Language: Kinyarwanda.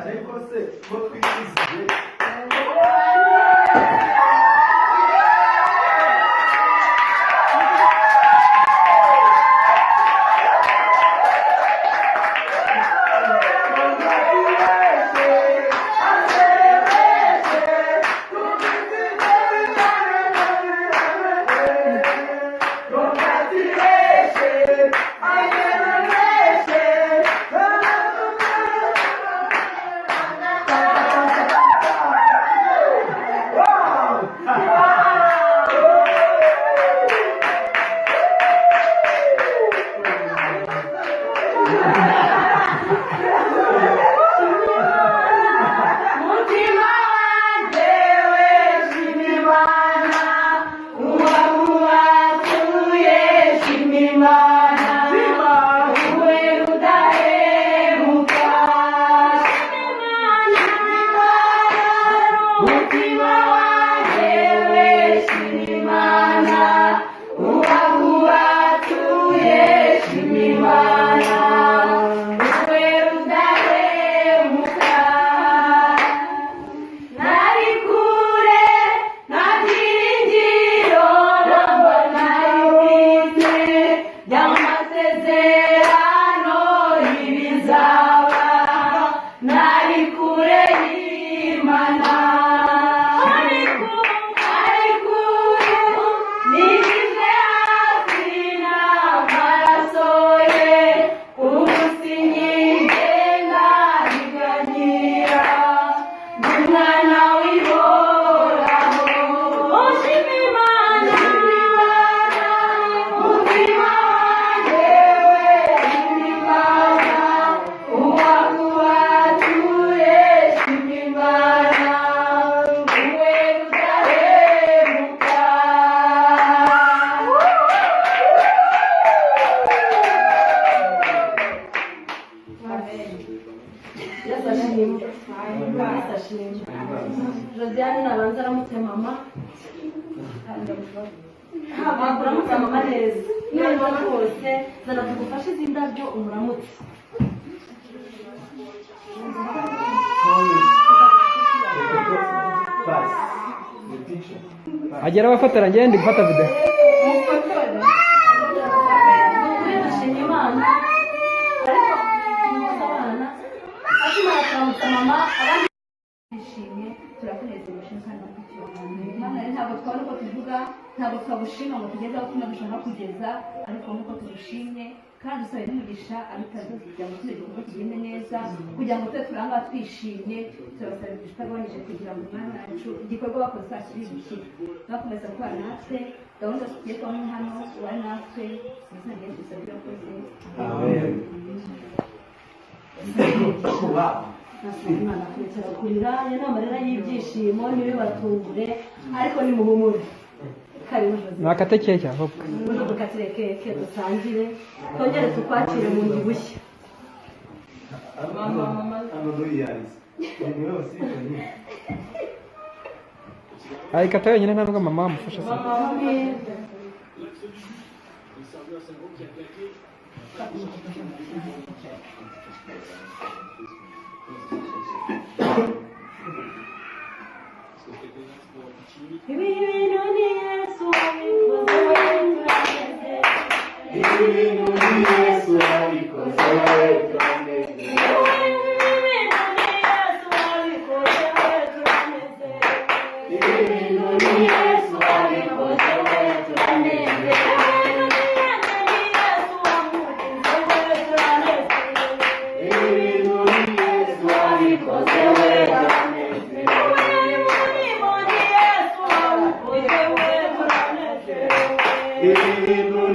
ariko se ko twisize Josiane nabanza aramutse mama aramutse mama neza niba rwose zana tugufashe izi ndabyo umuramutse agera abafatira ngende gufata video dushimye Imana ariko abana akimara kuramutsa mama abandi bishimye turakunezereje kandi Imana ntabwo twari uko tuvuga ntabwo twagushima ngo tugeze aho dushaka kugeza ariko nuko tugushimye kandi usabe n'umugisha abitazo kugira ngo igikorwa kigende neza kugira ngo twe turanga twishimye turasaba imigisha itagabanyije kugira ngo umwana wacu igikorwa bakoze uzakibibukire bakomeza kubana natwe gahunda tugiye kubamo hano ubane natwe izina rya Yesu dusabye urakoze amen. Imana kwicara kurira n'amarira y'ibyishimo ntibibatungure ariko nimuhumure nakate keke ahubwo dukatire keke dusangire twongere tukwakire mu ndi bushya ayikata wenyine nta nubwo mama amufasha se ibintu ni Yesu wabikoze turaneze ibintu ni Yesu wabikoze turaneze ibintu ni Yesu wabikoze turaneze ibintu ni Yesu wabikoze turaneze ibintu